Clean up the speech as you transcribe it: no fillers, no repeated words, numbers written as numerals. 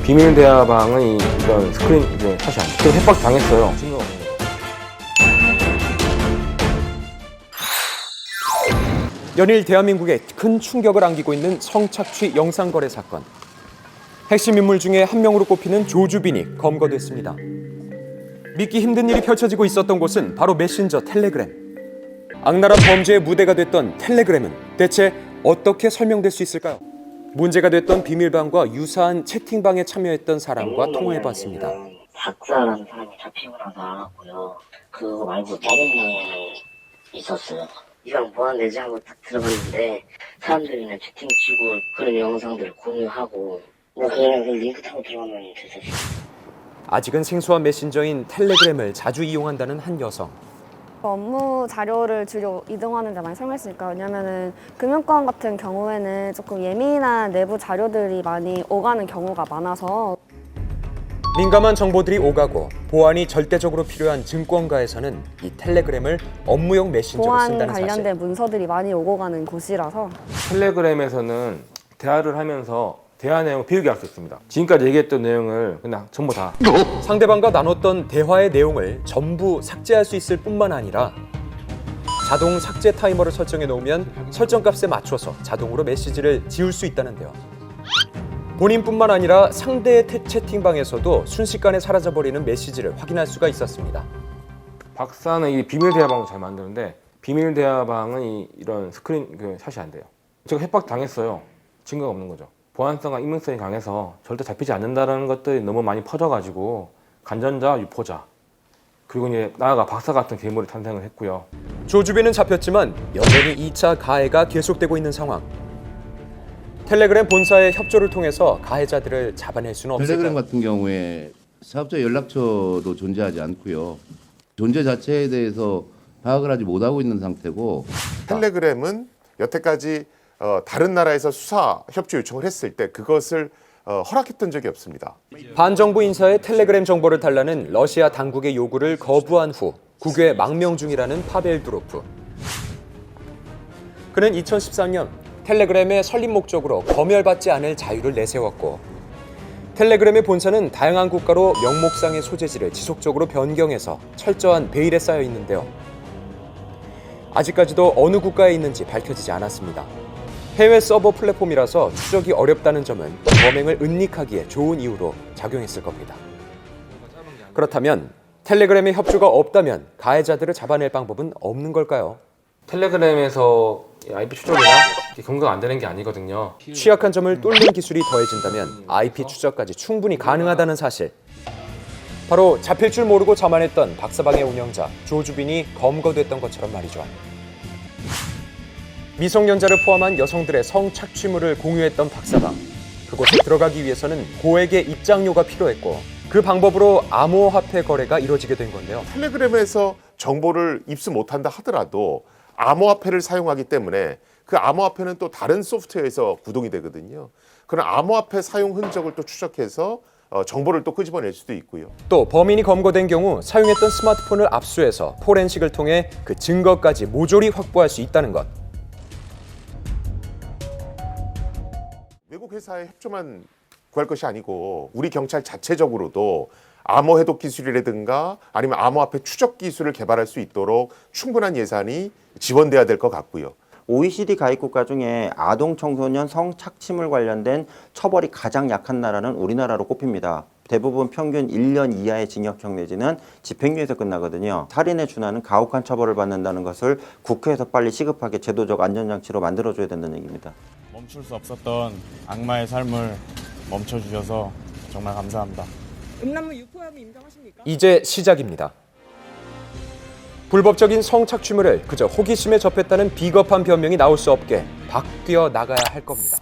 비밀 대화방은 이런 스크린 탓이 안 돼. 좀 협박 당했어요. 연일 대한민국에 큰 충격을 안기고 있는 성착취 영상거래 사건. 핵심 인물 중에 한 명으로 꼽히는 조주빈이 검거됐습니다. 믿기 힘든 일이 펼쳐지고 있었던 곳은 바로 메신저 텔레그램. 악랄한 범죄의 무대가 됐던 텔레그램은 대체 어떻게 설명될 수 있을까요? 문제가 됐던 비밀방과 유사한 채팅방에 참여했던 사람과 통화해봤습니다. 박사라는 사람이 잡히고 나서 알았고요. 그거 말고 다른 명이 있었어요. 이건 뭐하는지 하고 딱 들어봤는데 사람들이 그냥 채팅 치고 그런 영상들을 공유하고 그냥 그 링크 타고 들어가면 됐었어요. 아직은 생소한 메신저인 텔레그램을 자주 이용한다는 한 여성. 업무 자료를 주로 이동하는 데 많이 사용했으니까. 왜냐면은 금융권 같은 경우에는 조금 예민한 내부 자료들이 많이 오가는 경우가 많아서. 민감한 정보들이 오가고 보안이 절대적으로 필요한 증권가에서는 이 텔레그램을 업무용 메신저로 보안 쓴다는 사실. 관련된 문서들이 많이 오고 가는 곳이라서. 텔레그램에서는 대화를 하면서 대화 내용을 비우게 할 수 있습니다. 지금까지 얘기했던 내용을 그냥 전부 다 상대방과 나눴던 대화의 내용을 전부 삭제할 수 있을 뿐만 아니라 자동 삭제 타이머를 설정해 놓으면 설정값에 맞춰서 자동으로 메시지를 지울 수 있다는데요. 본인뿐만 아니라 상대의 채팅방에서도 순식간에 사라져버리는 메시지를 확인할 수가 있었습니다. 박사는 이 비밀 대화방을 잘 만드는데 비밀 대화방은 이런 스크린 샷이 안 돼요. 제가 협박 당했어요. 증거가 없는 거죠. 보안성과 익명성이 강해서 절대 잡히지 않는다는 것들이 너무 많이 퍼져가지고 간전자, 유포자 그리고 이제 나아가 박사 같은 괴물이 탄생을 했고요. 조주빈은 잡혔지만 여전히 2차 가해가 계속되고 있는 상황. 텔레그램 본사의 협조를 통해서 가해자들을 잡아낼 수는 없을까요? 텔레그램 같은 경우에 사업자 연락처도 존재하지 않고요. 존재 자체에 대해서 파악을 하지 못하고 있는 상태고, 텔레그램은 여태까지 다른 나라에서 수사 협조 요청을 했을 때 그것을 허락했던 적이 없습니다. 반정부 인사의 텔레그램 정보를 달라는 러시아 당국의 요구를 거부한 후 국외 망명 중이라는 파벨 두로프. 그는 2013년 텔레그램의 설립 목적으로 검열받지 않을 자유를 내세웠고, 텔레그램의 본사는 다양한 국가로 명목상의 소재지를 지속적으로 변경해서 철저한 베일에 쌓여 있는데요. 아직까지도 어느 국가에 있는지 밝혀지지 않았습니다. 해외 서버 플랫폼이라서 추적이 어렵다는 점은 범행을 은닉하기에 좋은 이유로 작용했을 겁니다. 그렇다면 텔레그램의 협조가 없다면 가해자들을 잡아낼 방법은 없는 걸까요? 텔레그램에서 IP 추적이나 검거가 안 되는 게 아니거든요. 취약한 점을 뚫는 기술이 더해진다면 IP 추적까지 충분히 가능하다는 사실. 바로 잡힐 줄 모르고 자만했던 박사방의 운영자 조주빈이 검거됐던 것처럼 말이죠. 미성년자를 포함한 여성들의 성착취물을 공유했던 박사방. 그곳에 들어가기 위해서는 고액의 입장료가 필요했고 그 방법으로 암호화폐 거래가 이루어지게 된 건데요. 텔레그램에서 정보를 입수 못한다 하더라도 암호화폐를 사용하기 때문에 그 암호화폐는 또 다른 소프트웨어에서 구동이 되거든요. 그런 암호화폐 사용 흔적을 또 추적해서 정보를 또 끄집어낼 수도 있고요. 또 범인이 검거된 경우 사용했던 스마트폰을 압수해서 포렌식을 통해 그 증거까지 모조리 확보할 수 있다는 것. 외국 회사의 협조만 구할 것이 아니고 우리 경찰 자체적으로도 암호 해독 기술이라든가 아니면 암호화폐 추적 기술을 개발할 수 있도록 충분한 예산이 지원돼야 될 것 같고요. OECD 가입국가 중에 아동 청소년 성착취물 관련된 처벌이 가장 약한 나라는 우리나라로 꼽힙니다. 대부분 평균 1년 이하의 징역형 내지는 집행유예에서 끝나거든요. 살인에 준하는 가혹한 처벌을 받는다는 것을 국회에서 빨리 시급하게 제도적 안전장치로 만들어줘야 된다는 얘기입니다. 멈출 수 없었던 악마의 삶을 멈춰주셔서 정말 감사합니다. 음란물 유포 혐의 인정하십니까? 이제 시작입니다. 불법적인 성착취물을 그저 호기심에 접했다는 비겁한 변명이 나올 수 없게 바뀌어 나가야 할 겁니다.